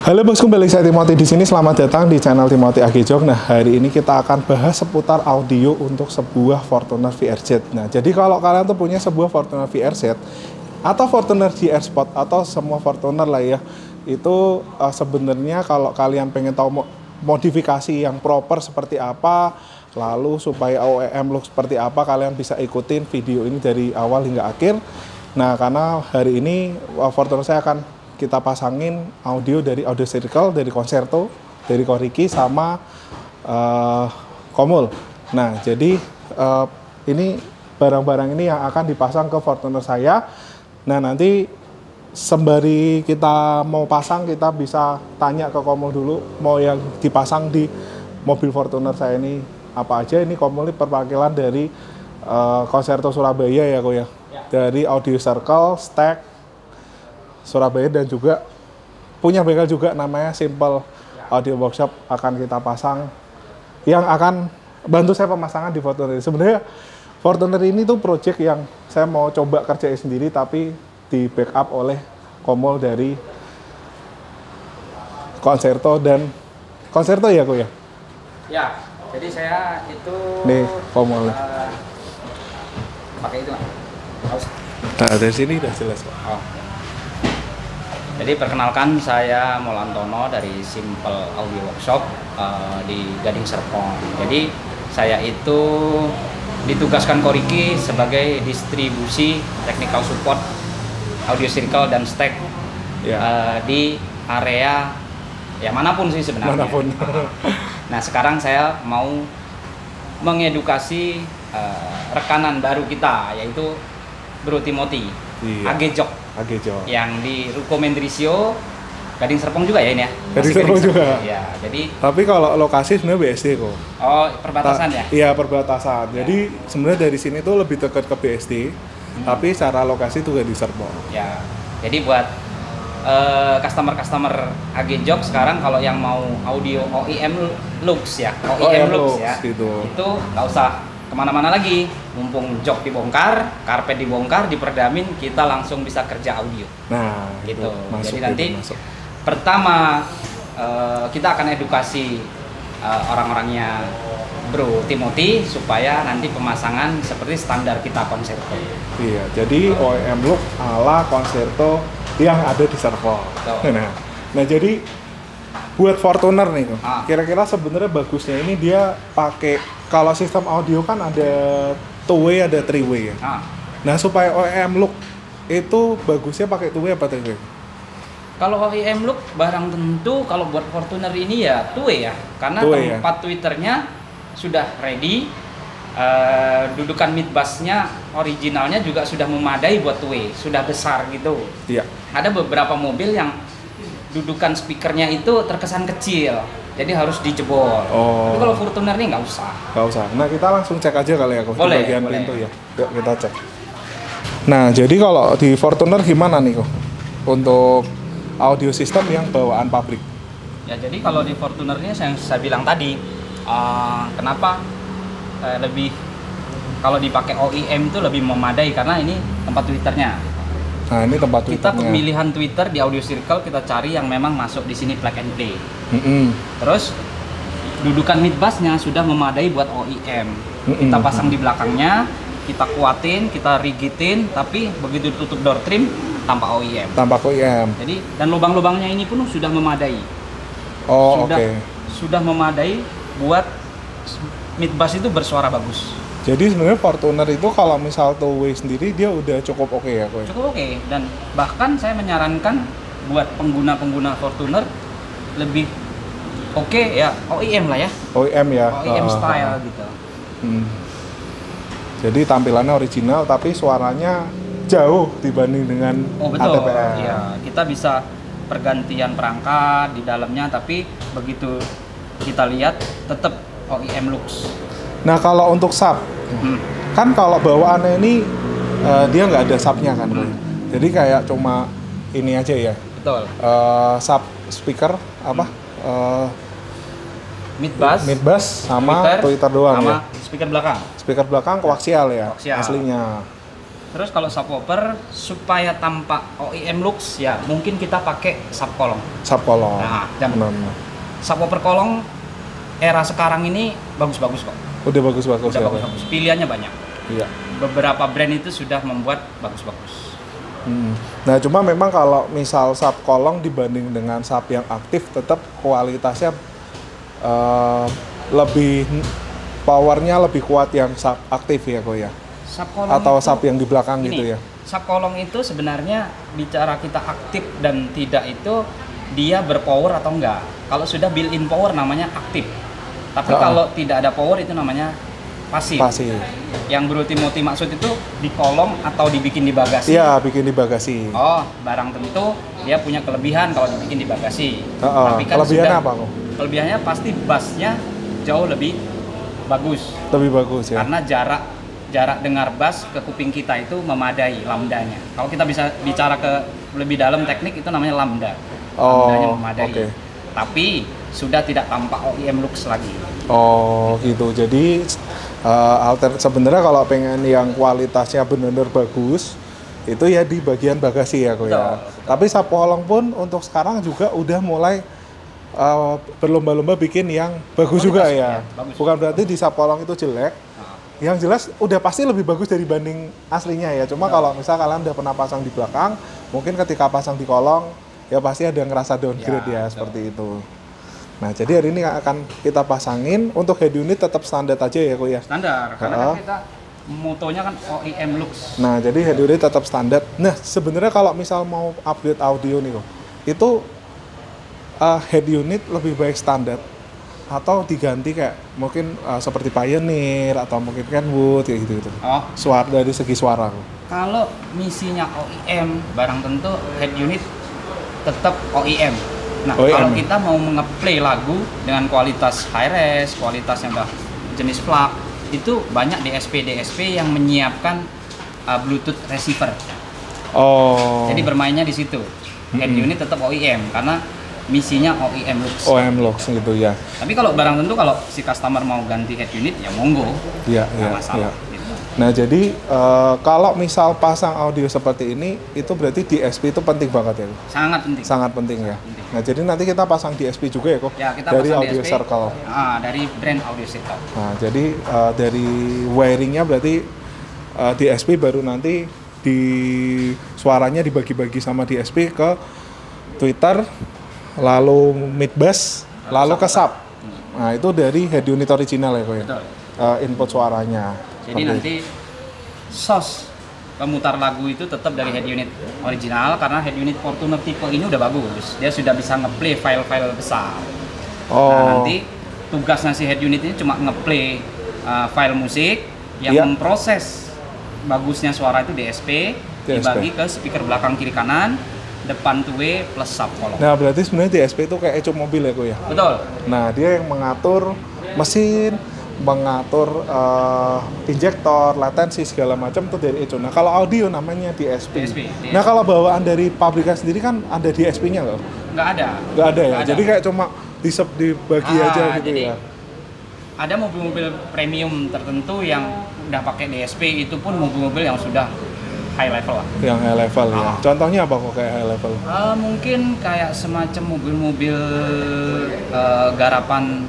Halo bos, kembali saya Timothy di sini. Selamat datang di channel Timothy Agejok. Nah, hari ini kita akan bahas seputar audio untuk sebuah Fortuner VRZ. Nah, jadi kalau kalian tuh punya sebuah Fortuner VRZ atau Fortuner GR Sport atau semua Fortuner lah ya, itu sebenarnya kalau kalian pengen tahu modifikasi yang proper seperti apa, lalu supaya OEM look seperti apa, kalian bisa ikutin video ini dari awal hingga akhir. Nah, karena hari ini Fortuner saya akan kita pasangin audio dari Audio Circle, dari Concerto, dari Koriki, sama Komul. Nah, jadi ini barang-barang ini yang akan dipasang ke Fortuner saya. Nah, nanti sembari kita mau pasang, kita bisa tanya ke Komul dulu, mau yang dipasang di mobil Fortuner saya ini apa aja. Ini Komul ini perwakilan dari Concerto Surabaya ya, Ko ya. Dari Audio Circle, Stack Surabaya, dan juga punya bengkel juga namanya Simple Audio Workshop akan kita pasang, yang akan bantu saya pemasangan di Fortuner. Sebenarnya Fortuner ini tuh project yang saya mau coba kerjain sendiri, tapi di backup oleh Komul dari Concerto dan Concerto ya, Ko ya? Ya, jadi saya itu nih Komul pakai itu lah. Nah, dari sini udah jelas, Pak. Oh. Jadi perkenalkan, saya Molantono dari Simple Audio Workshop di Gading Serpong. Jadi saya itu ditugaskan Koriki sebagai distribusi technical support Audio Circle dan Stack di area ya manapun sih sebenarnya. Manapun. Nah, sekarang saya mau mengedukasi rekanan baru kita, yaitu Bro Timothy Agejok. Yang di Ruko Mendrisio, Gading Serpong juga ya ini ya? Gading Serpong juga. Ya, jadi. Tapi kalau lokasi sebenarnya BSD kok. Oh, perbatasan ya? Iya, perbatasan. Ya. Jadi sebenarnya dari sini tuh lebih dekat ke BSD, tapi secara lokasi tuh Gading Serpong. Ya, jadi buat customer Agejok sekarang kalau yang mau audio OEM Lux ya, OEM Lux ya, gitu. Itu nggak usah kemana-mana lagi, mumpung jok dibongkar, karpet dibongkar, diperdamin, kita langsung bisa kerja audio. Nah, gitu. Masuk, jadi nanti masuk. Pertama kita akan edukasi orang-orangnya Bro Timothy supaya nanti pemasangan seperti standar kita Concerto. Iya, jadi OEM look ala Concerto yang ada di servo. Nah, jadi buat Fortuner nih, kira-kira sebenarnya bagusnya ini dia pakai, kalau sistem audio kan ada 2-way, ada 3-way ya. Nah, supaya OEM look itu bagusnya pakai 2-way apa 3-way? Kalau OEM look barang tentu kalau buat Fortuner ini ya 2-way ya, karena tempat tweeternya sudah ready, dudukan mid bassnya originalnya juga sudah memadai buat 2-way, sudah besar gitu. Iya. Ada beberapa mobil yang dudukan speakernya itu terkesan kecil, jadi harus dijebol. Tapi kalau Fortuner ini nggak usah. Nggak usah. Nah, kita langsung cek aja kali ya, Ko, di bagian pintu ya. Yuk kita cek. Nah, jadi kalau di Fortuner gimana nih, Ko, untuk audio system yang bawaan pabrik? Ya, jadi kalau di Fortuner ini yang saya bilang tadi, kenapa lebih kalau dipakai OEM itu lebih memadai karena ini tempat tweeternya. Nah, ini tempat kita tweeternya. Pemilihan tweeter di Audio Circle kita cari yang memang masuk di sini plug and play. Terus dudukan mid bassnya sudah memadai buat OEM. Kita pasang di belakangnya, kita kuatin, kita rigitin, tapi begitu tutup door trim tanpa OEM. Tanpa OEM. Jadi dan lubang-lubangnya ini pun sudah memadai. Sudah memadai buat mid bass itu bersuara bagus. Jadi sebenarnya Fortuner itu kalau misal 2-way sendiri dia udah cukup oke ya, Ko? Cukup oke, dan bahkan saya menyarankan buat pengguna-pengguna Fortuner lebih oke ya OEM lah ya. OEM ya. OEM style gitu. Jadi tampilannya original tapi suaranya jauh dibanding dengan betul. ATPL. Iya, kita bisa pergantian perangkat di dalamnya, tapi begitu kita lihat tetap OEM looks. Nah, kalau untuk sub, kan kalau bawaannya ini dia nggak ada subnya kan, jadi kayak cuma ini aja ya. Betul. Sub speaker apa? Mid bass sama tweeter doang sama ya. speaker belakang. Speaker belakang koaksial ya, Koaksial. aslinya. Terus kalau subwoofer supaya tampak OEM looks ya mungkin kita pakai subkolong. Subkolong. Nah, dan Benar. subwoofer kolong era sekarang ini bagus-bagus kok. Udah bagus-bagus Udah ya. bagus-bagus. Pilihannya banyak. Iya. Beberapa brand itu sudah membuat bagus-bagus. Nah, cuma memang kalau misal subkolong dibanding dengan sub yang aktif, tetap kualitasnya lebih powernya lebih kuat yang sub aktif ya kok ya. Subkolong Atau itu, sub yang di belakang ini, gitu ya. Subkolong itu sebenarnya bicara kita aktif dan tidak itu dia berpower atau enggak. Kalau sudah built-in power namanya aktif. Tapi kalau tidak ada power itu namanya pasif. Pasif. Yang berultimoti maksud itu di kolong atau dibikin di bagasi. Iya, bikin di bagasi. Oh, barang tentu dia punya kelebihan kalau dibikin di bagasi. Tapi kan kelebihannya apa kok? Kelebihannya pasti bassnya jauh lebih bagus. Lebih bagus ya. Karena jarak dengar bass ke kuping kita itu memadai lambdanya. Kalau kita bisa bicara ke lebih dalam teknik itu namanya lambda. Lambdanya memadai. Okay. Tapi sudah tidak tampak OEM looks lagi. Oh gitu. Jadi sebenarnya kalau pengen yang kualitasnya benar-benar bagus itu ya di bagian bagasi ya kok ya. Tapi subkolong pun untuk sekarang juga udah mulai berlomba-lomba bikin yang bagus juga ya. Bagus. Bukan berarti di subkolong itu jelek. Yang jelas udah pasti lebih bagus dibanding aslinya ya. Cuma kalau misal kalian udah pernah pasang di belakang, mungkin ketika pasang di kolong ya pasti ada yang ngerasa downgrade ya seperti itu. Nah, jadi hari ini akan kita pasangin. Untuk head unit tetap standar aja ya kok ya. Standar, karena kan kita motonya kan OEM looks. Nah, jadi head unit tetap standar. Nah, sebenarnya kalau misal mau upgrade audio nih kok, itu head unit lebih baik standar atau diganti kayak mungkin seperti Pioneer atau mungkin Kenwood kayak gitu. Oh, suara dari segi suara. Kalau misinya OEM, barang tentu head unit tetap OEM. Nah, OEM. Kalau kita mau nge-play lagu dengan kualitas high res, kualitas yang udah jenis FLAC, itu banyak DSP yang menyiapkan Bluetooth receiver. Oh. Jadi bermainnya di situ. Head unit tetap OEM karena misinya OEM looks. OEM looks gitu ya. Tapi kalau barang tentu kalau si customer mau ganti head unit ya monggo. Iya, iya. Masalah. Gitu. Nah, jadi kalau misal pasang audio seperti ini itu berarti DSP itu penting banget ya. Sangat penting. Sangat penting ya. Penting. Nah, jadi nanti kita pasang DSP juga ya kok. Ya, kita dari pasang Audio DSP, Circle. Dari brand Audio Circle. Nah, jadi dari wiringnya berarti DSP baru nanti di suaranya dibagi-bagi sama DSP ke tweeter, lalu mid bass, lalu ke sub. Nah, itu dari head unit original ya kok ya. Input suaranya. Jadi nanti source pemutar lagu itu tetap dari head unit original karena head unit Fortuner tipe ini udah bagus. Dia sudah bisa ngeplay file-file besar. Nah, nanti tugasnya si head unit ini cuma ngeplay file musik yang memproses bagusnya suara itu DSP, dibagi ke speaker belakang kiri kanan, depan 2W plus subkolong. Nah, berarti sebenarnya DSP itu kayak eco mobil ya kok ya? Betul. Nah, dia yang mengatur mesin, mengatur injektor, latensi segala macam itu dari eco. Nah, kalau audio namanya DSP. Nah, kalau bawaan dari pabrikan sendiri kan ada DSP-nya loh? Nggak ada ya? Nggak ada. Jadi kayak cuma dibagi aja gitu jadi ya? Ada mobil-mobil premium tertentu yang udah pakai DSP, itu pun mobil-mobil yang sudah high level lah. Yang high level ya? Contohnya apa kok kayak high level? Mungkin kayak semacam mobil-mobil garapan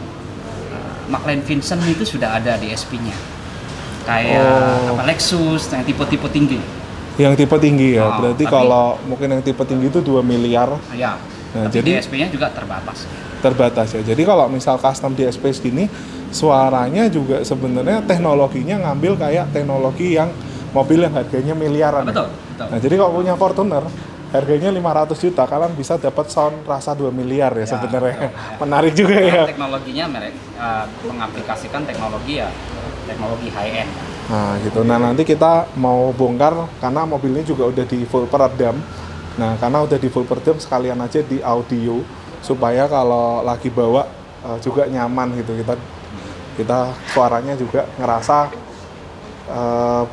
McLaren Vincent itu sudah ada DSP-nya. Kayak Lexus yang tipe-tipe tinggi. Yang tipe tinggi ya, berarti kalau mungkin yang tipe tinggi itu 2 miliar. Ya, nah, jadi DSP-nya juga terbatas. Terbatas ya, jadi kalau misal custom DSP segini, suaranya juga sebenarnya teknologinya ngambil kayak teknologi yang mobil yang harganya miliaran. Betul. Nah, jadi kalau punya Fortuner, harganya 500 juta, kalian bisa dapat sound rasa 2 miliar ya sebenarnya. Menarik juga ya. Teknologinya mengaplikasikan teknologi high end. Nah, gitu. Nah, nanti kita mau bongkar karena mobil ini juga udah di full peredam. Nah, karena udah di full peredam sekalian aja di audio supaya kalau lagi bawa juga nyaman gitu. Kita suaranya juga ngerasa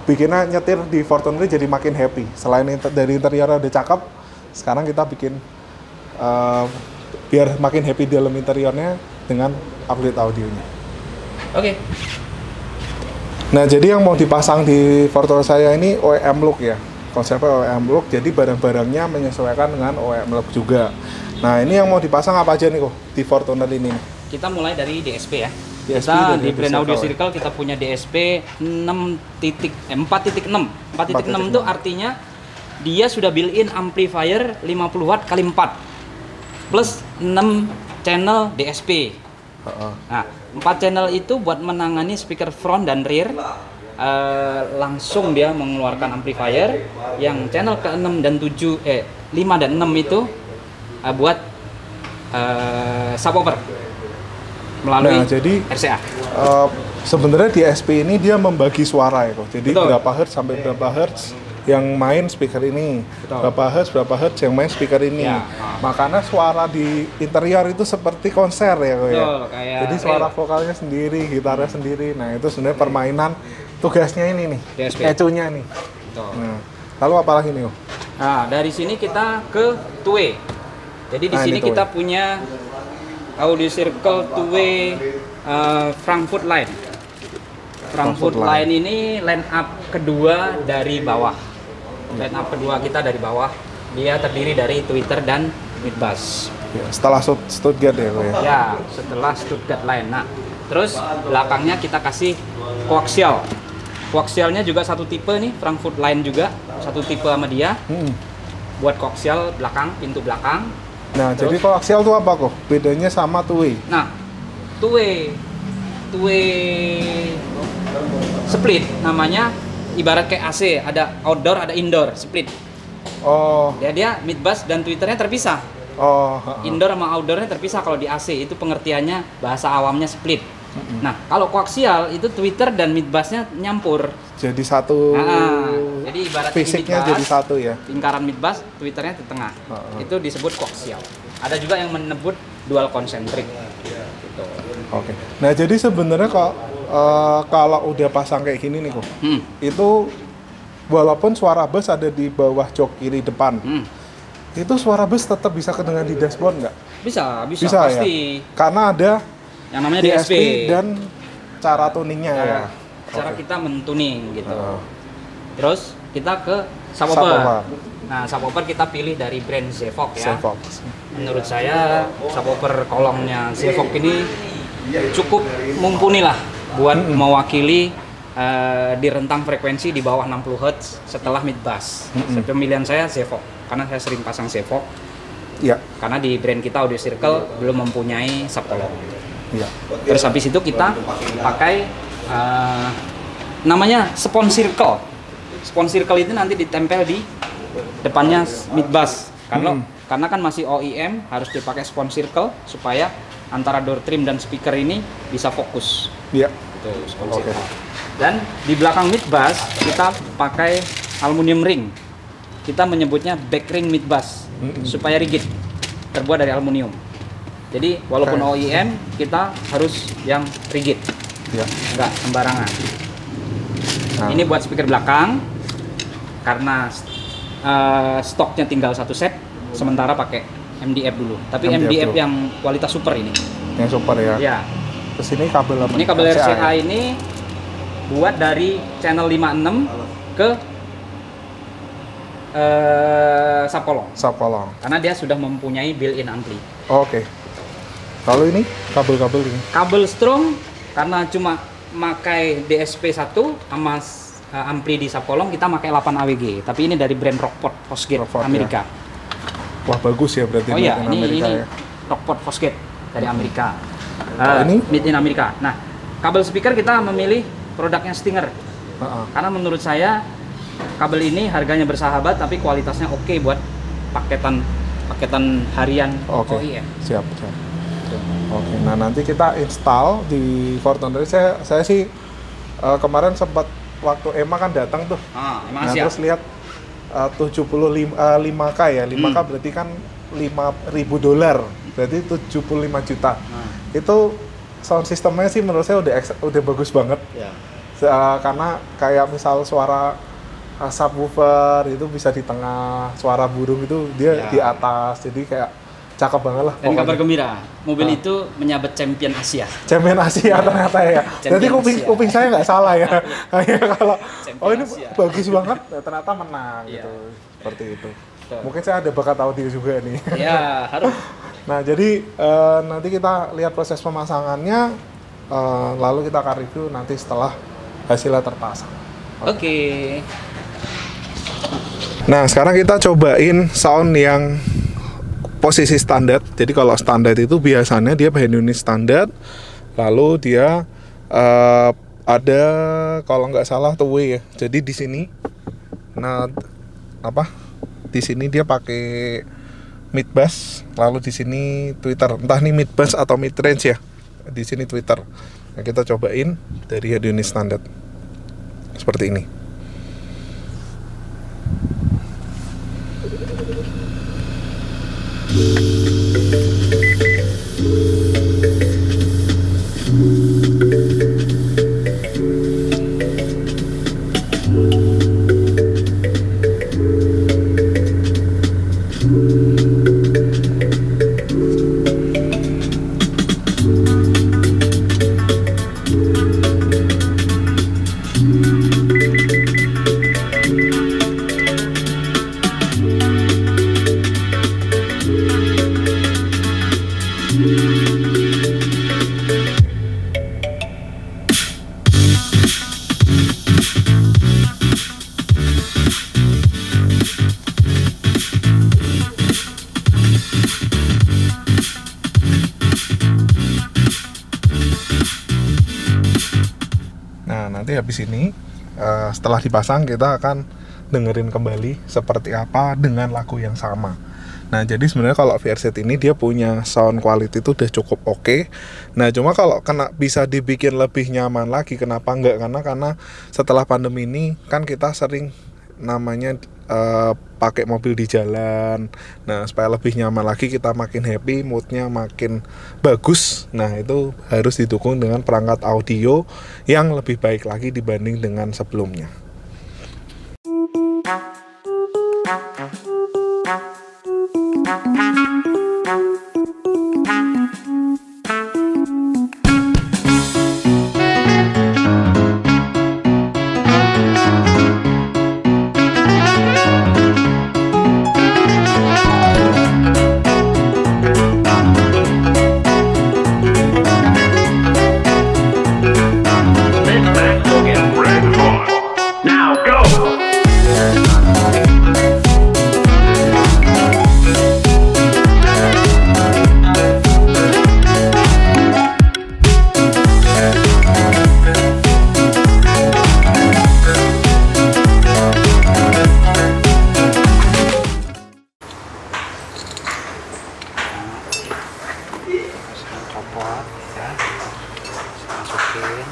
bikinnya nyetir di Fortuner jadi makin happy. Selain dari interiornya udah cakep, sekarang kita bikin biar makin happy di dalam interiornya dengan upgrade audionya. Oke. Nah, jadi yang mau dipasang di Fortuner saya ini OEM look ya. Konsepnya OEM look, jadi barang-barangnya menyesuaikan dengan OEM look juga. Nah, ini yang mau dipasang apa aja nih kok di Fortuner ini? Kita mulai dari DSP ya. DSP Kita dari di brand Audio Circle. Circle kita punya DSP 4.6. 4.6 itu artinya dia sudah built-in amplifier 50 watt kali 4 plus 6 channel DSP. Nah, 4 channel itu buat menangani speaker front dan rear. Langsung dia mengeluarkan amplifier yang channel ke-6 dan 5 dan 6 itu buat subwoofer melalui jadi RCA. Sebenarnya di SP ini dia membagi suara ya kok. Jadi Betul. berapa hertz sampai berapa hertz yang main speaker ini, Betul. berapa hertz yang main speaker ini. Ya. Makanya suara di interior itu seperti konser ya kok ya. Betul, kayak Jadi suara vokalnya sendiri, gitarnya sendiri. Nah, itu sebenarnya permainan tugasnya ini nih. DSP. ECU-nya nih. Betul. Nah, lalu apa lagi nih, Om? Nah, dari sini kita ke two-way. Jadi di Nah, sini ini two-way. kita punya Audio Circle two-way Frankfurt Line. Frankfurt Line ini line up kedua dari bawah. Line up kedua kita dari bawah. Dia terdiri dari tweeter dan midbass. Ya, setelah Stuttgart ya kok ya. Ya, setelah Stuttgart Line. Nah, terus belakangnya kita kasih koaksial. Koaksialnya juga satu tipe nih, Frankfurt Line juga satu tipe sama dia. Buat koaksial belakang, pintu belakang. Nah, Terus? jadi koaksial itu apa kok? Bedanya sama two-way. Nah, two-way split namanya, ibarat kayak AC, ada outdoor, ada indoor, split. Oh, Dia midbass dan tweeternya terpisah. oh, Indoor sama outdoornya terpisah kalau di AC, itu pengertiannya bahasa awamnya split. Nah, kalau koaksial itu tweeter dan midbassnya nyampur. jadi satu. Nah, jadi ibarat Fisiknya midbass, jadi satu ya. lingkaran midbass, tweeternya di tengah. Itu disebut koaksial. Ada juga yang menyebut dual concentric. Gitu. Oke. Nah, jadi sebenarnya kalau udah pasang kayak gini nih kok, itu walaupun suara bass ada di bawah jok kiri depan, itu suara bass tetap bisa kedengar di dashboard nggak? Bisa Ya. pasti. Karena ada Yang namanya DSP DSP dan cara tuningnya ya. cara Oke. kita mentuning gitu. Heeh. Terus kita ke Subwoofer. subwoofer. Nah, subwoofer kita pilih dari brand Zevox ya. Zevox. Menurut saya subwoofer kolongnya Zevox ini cukup mumpuni lah buat mewakili di rentang frekuensi di bawah 60 Hz setelah midbass. Pemilihan saya Zevox karena saya sering pasang Zevox. Iya. Karena di brand kita Audio Circle belum mempunyai subkolong. Iya. Terus habis itu kita pakai namanya Spon Circle. Spon Circle itu nanti ditempel di depannya midbass. Karena kan masih OEM, harus dipakai Spon Circle supaya antara door trim dan speaker ini bisa fokus. Iya. Itu Spon Circle. Dan di belakang midbass kita pakai aluminium ring. Kita menyebutnya back ring midbass supaya rigid, terbuat dari aluminium. Jadi walaupun OEM kita harus yang rigid, Iya. nggak sembarangan. Nah. Ini buat speaker belakang karena stoknya tinggal satu set, sementara pakai MDF dulu. Tapi MDF MDF dulu. yang kualitas super ini. Yang super ya. Ya, Terus ini kabel apa? ini kabel RCA RCA ya? ini buat dari channel 56 ke subkolong. Subkolong. Karena dia sudah mempunyai built-in ampli. Oke. Kalau ini kabel-kabel ini. Kabel strong karena cuma makai DSP 1 sama ampli di subkolong, kita pakai 8 AWG. Tapi ini dari brand Rockport Fosgate Rockport, Amerika. Wah, bagus ya berarti Oh iya, made in Amerika ini ya. Rockport Fosgate dari Amerika. Ini? Made in Amerika. Nah, kabel speaker kita memilih produknya Stinger. Heeh. Karena menurut saya kabel ini harganya bersahabat tapi kualitasnya oke buat paketan harian Oke. OEM. Siap. Oke, nah nanti kita install di Fortuner. Saya sih kemarin sempat waktu Emma kan datang tuh. Emang Nah, siap. terus lihat 5K ya. 5K berarti kan $5.000. Berarti 75 juta. Itu sound systemnya sih menurut saya udah bagus banget. Ya. Karena kayak misal suara subwoofer itu bisa di tengah, suara burung itu dia Ya. di atas. Jadi kayak cakep banget lah. Dan pokoknya. kabar gembira, mobil itu menyabet champion Asia. Champion Asia ternyata ya. Jadi Champion kuping saya nggak salah ya. Kalau Champion ini Asia. bagus banget, ternyata menang Iya. gitu. Seperti itu. Betul. Mungkin saya ada bakat audio juga nih. Ya, harus. Nah, jadi nanti kita lihat proses pemasangannya, lalu kita akan review nanti setelah hasilnya terpasang. Oke. Nah, sekarang kita cobain sound yang posisi standar. Jadi kalau standar itu biasanya dia bahan unit standar, lalu dia ada kalau nggak salah two way ya. Jadi di sini, nah di sini dia pakai mid bass, lalu di sini tweeter. Entah ini mid bass atau mid range ya. Di sini tweeter. Nah, kita cobain dari head unit standar seperti ini. Nah, nanti habis ini setelah dipasang kita akan dengerin kembali seperti apa dengan lagu yang sama. Nah, jadi sebenarnya kalau VRZ ini dia punya sound quality itu udah cukup oke. Nah, cuma kalau bisa dibikin lebih nyaman lagi, kenapa enggak? Karena setelah pandemi ini kan kita sering namanya pakai mobil di jalan. Nah, supaya lebih nyaman lagi, kita makin happy, moodnya makin bagus. Nah, itu harus didukung dengan perangkat audio yang lebih baik lagi dibanding dengan sebelumnya. Now go! Copot ya, masukin.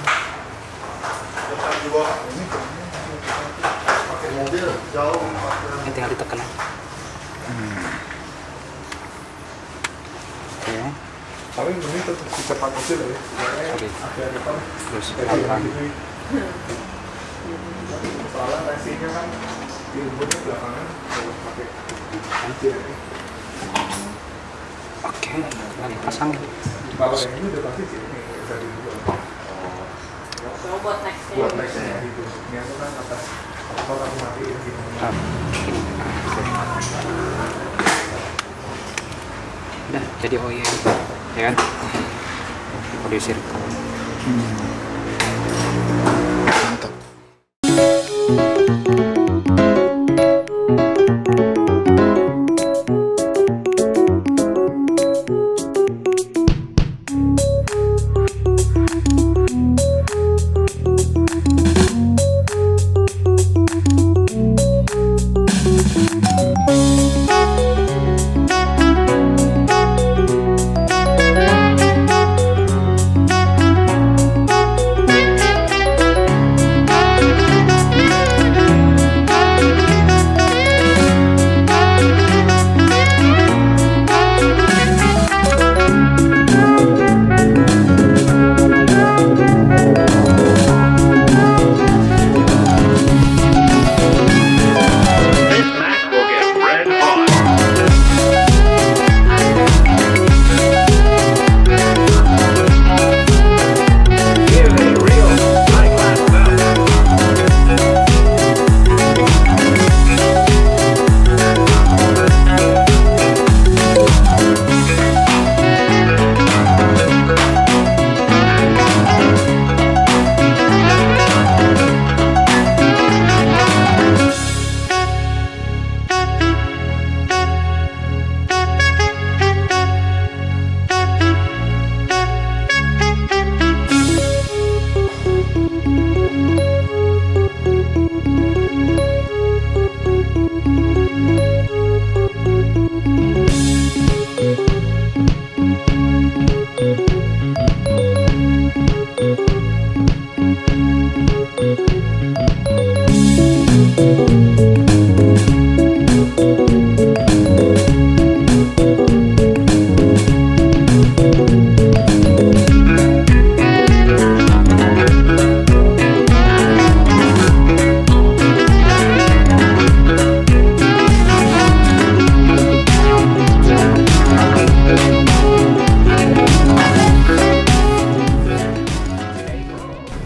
Ini tinggal ditekan aja. Oke. Tapi ini tetap cepat kecil ya. Oke. Terus Pelan. pelan. Soalnya tensinya kan di inputnya belakangan harus pakai kunci. Oke, tinggal dipasang. Kalau yang ini udah pasti sini bisa dibuat. Buat nextnya. Buat nextnya gitu. Ini aku kan atas apa aku matiin gimana. Udah jadi OE ya kan? Audio circle. Mantap.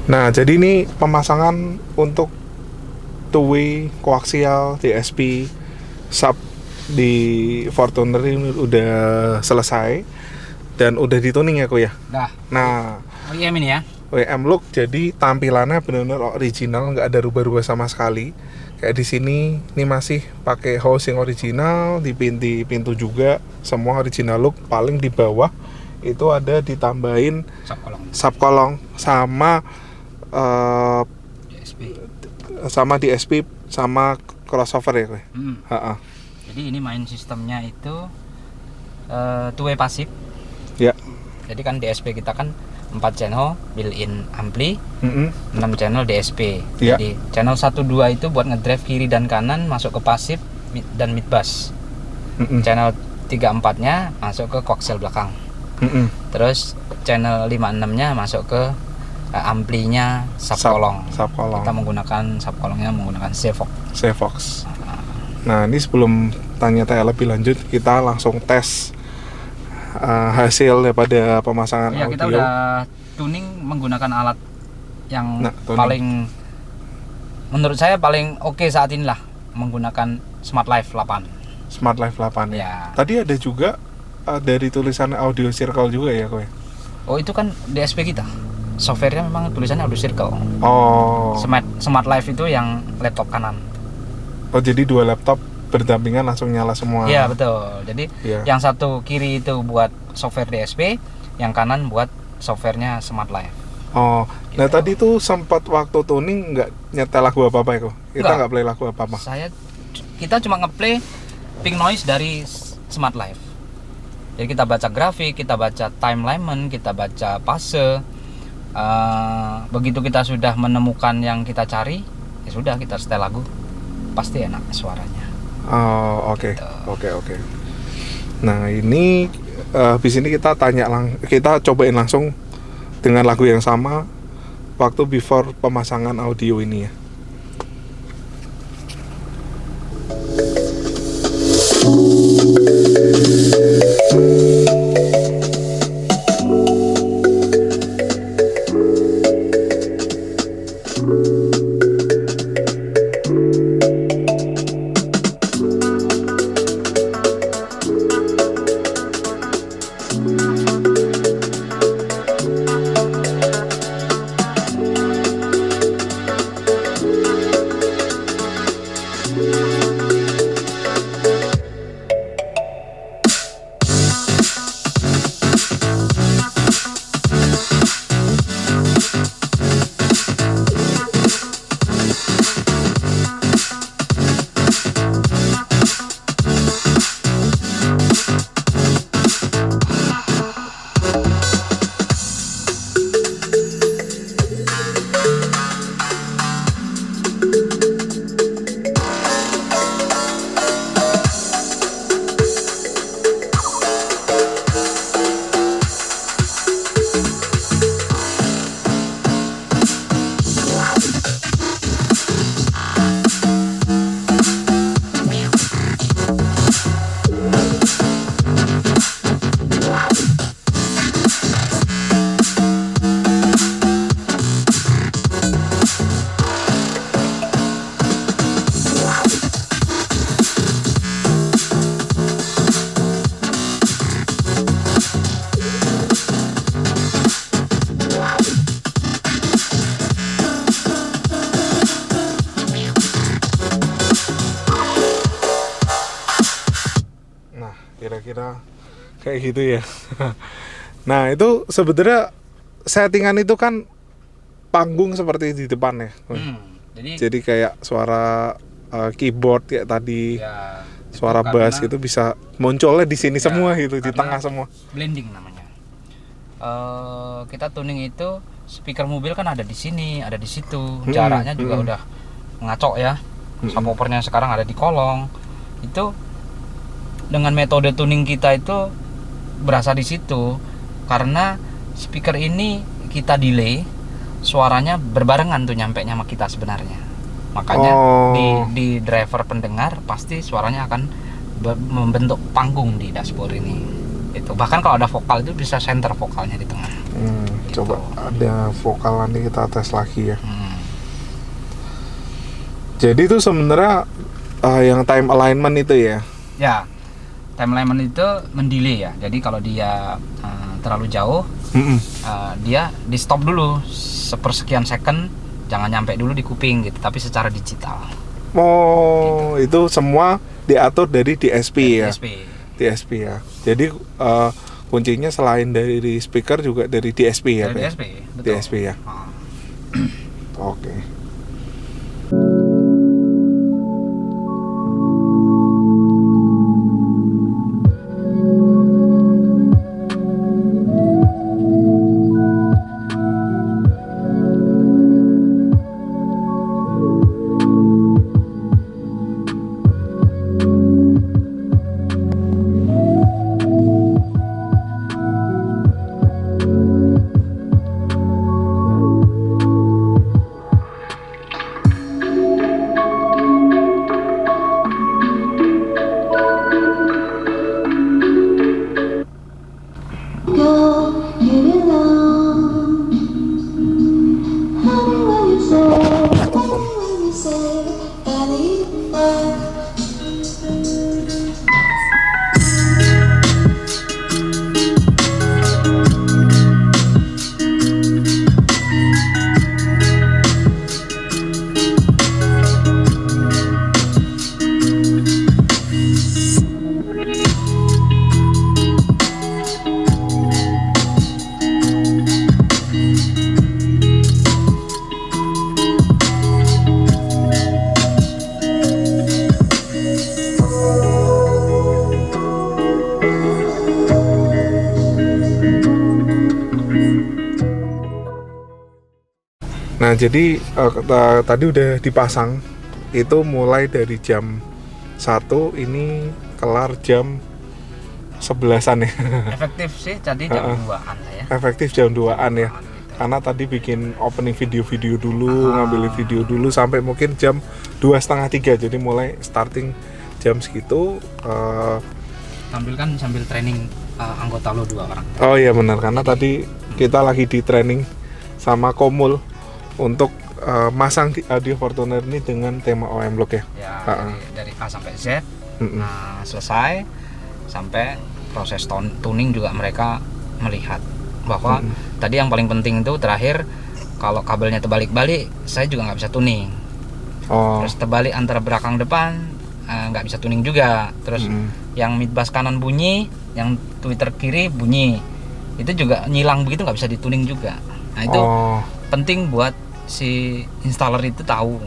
Nah, jadi ini pemasangan untuk two-way koaksial DSP sub di Fortuner ini udah selesai dan udah dituning ya, Ko ya. Dah. Nah, OEM ini ya. OEM look, jadi tampilannya benar-benar original, nggak ada rubah-rubah sama sekali. Kayak di sini, ini masih pakai housing original, di pintu juga semua original look. Paling di bawah itu ada ditambahin subkolong sama DSP sama crossover ya, Ko. Jadi ini main sistemnya itu two-way pasif. Ya. Jadi kan DSP kita kan 4 channel built-in ampli, 6 channel DSP. Ya. Jadi channel 1 2 itu buat ngedrive kiri dan kanan masuk ke pasif dan mid bass. Channel 3 4-nya masuk ke koaksial belakang. Terus channel 5 6-nya masuk ke amplinya subkolong. Kita menggunakan subkolongnya menggunakan Zevox. Nah, ini sebelum tanya-tanya lebih lanjut, kita langsung tes hasil daripada pemasangan audio. Kita udah tuning menggunakan alat yang paling, menurut saya paling oke saat inilah, menggunakan Smart Live 8. Smart Live 8 ya. Tadi ada juga dari tulisan Audio Circle juga ya, Ko? Oh, itu kan DSP kita. Softwarenya memang tulisannya Audio Circle. Oh. Smart Live itu yang laptop kanan. Oh, jadi dua laptop berdampingan langsung nyala semua. Iya, betul. Jadi yang satu kiri itu buat software DSP, yang kanan buat softwarenya Smart Live. Oh, gitu. Nah tadi tuh sempat waktu tuning nggak nyetel lagu apa-apa ya, Ko? Kita nggak play lagu apa-apa. Kita cuma ngeplay pink noise dari Smart Live. Jadi kita baca grafik, kita baca time alignment, kita baca fase. Begitu kita sudah menemukan yang kita cari, ya sudah kita setel lagu, pasti enak suaranya. Oh, oke. Nah, ini habis ini kita kita cobain langsung dengan lagu yang sama waktu before pemasangan audio ini ya. Kira-kira kayak gitu ya. Nah, itu sebenarnya settingan itu kan panggung seperti di depan ya. Jadi kayak suara keyboard kayak tadi, ya, suara bass gitu bisa munculnya di sini ya, semua gitu, di tengah semua. Blending namanya. Kita tuning itu speaker mobil kan ada di sini, ada di situ. Jaraknya juga udah ngaco ya. Subwoofernya sekarang ada di kolong. Itu dengan metode tuning kita itu berasa di situ, karena speaker ini kita delay, suaranya berbarengan tuh nyampe sama kita sebenarnya. Makanya di driver pendengar pasti suaranya akan membentuk panggung di dashboard ini. Itu bahkan kalau ada vokal itu bisa center vokalnya di tengah. Gitu. Coba ada vokal nanti kita tes lagi ya. Jadi itu sebenarnya yang time alignment itu ya? Ya, time alignment itu mendelay ya. Jadi kalau dia terlalu jauh, dia di stop dulu sepersekian second, jangan nyampe dulu di kuping gitu, tapi secara digital. Oh, gitu. Itu semua diatur dari DSP ya? DSP ya. Jadi kuncinya selain dari speaker juga dari DSP ya? Dari DSP, betul. DSP ya? Oke. Nah, jadi tadi udah dipasang itu mulai dari jam 1 ini kelar jam 11-an ya. Efektif sih tadi jam 2-an lah ya. Efektif jam 2-an ya. Karena tadi bikin opening video-video dulu, ngambilin video dulu sampai mungkin jam 2:30 3. Jadi mulai starting jam segitu Tampilkan sambil training anggota lo 2 orang. Oh iya benar, karena tadi kita lagi di training sama Komul untuk masang di audio Fortuner ini dengan tema OM Block ya. Ya, dari A sampai Z. Nah, selesai sampai proses tuning juga mereka melihat bahwa tadi yang paling penting itu terakhir kalau kabelnya terbalik-balik saya juga nggak bisa tuning. Terus terbalik antara belakang depan nggak bisa tuning juga. Terus yang mid bass kanan bunyi, yang tweeter kiri bunyi, itu juga nyilang begitu nggak bisa dituning juga. Nah itu penting buat si installer itu tahu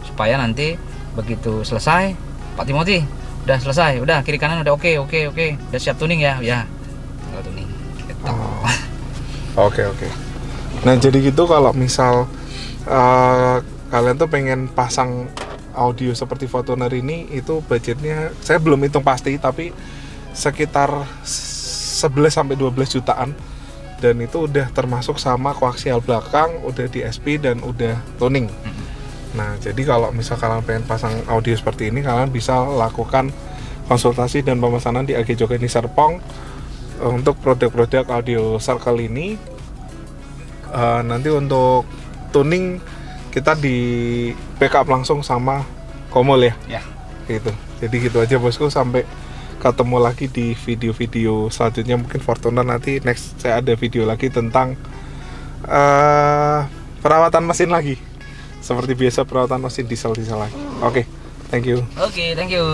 supaya nanti begitu selesai, Pak Timothy udah selesai, udah kiri kanan udah oke, udah siap tuning ya, tinggal tuning. Gitu. Oke. Nah jadi gitu kalau misal kalian tuh pengen pasang audio seperti Fortuner ini, itu budgetnya saya belum hitung pasti tapi sekitar 11-12 jutaan. Dan itu udah termasuk sama koaksial belakang, udah DSP dan udah tuning. Nah, jadi kalau misal kalian pengen pasang audio seperti ini, kalian bisa lakukan konsultasi dan pemesanan di AG Jogeni Serpong untuk produk-produk audio circle ini. Nanti untuk tuning kita di backup langsung sama Komul ya. Ya. Gitu. Jadi gitu aja bosku, sampai ketemu lagi di video-video selanjutnya. Mungkin Fortuner nanti next saya ada video lagi tentang perawatan mesin lagi. Seperti biasa perawatan mesin diesel lagi. Oke, thank you. Oke, thank you.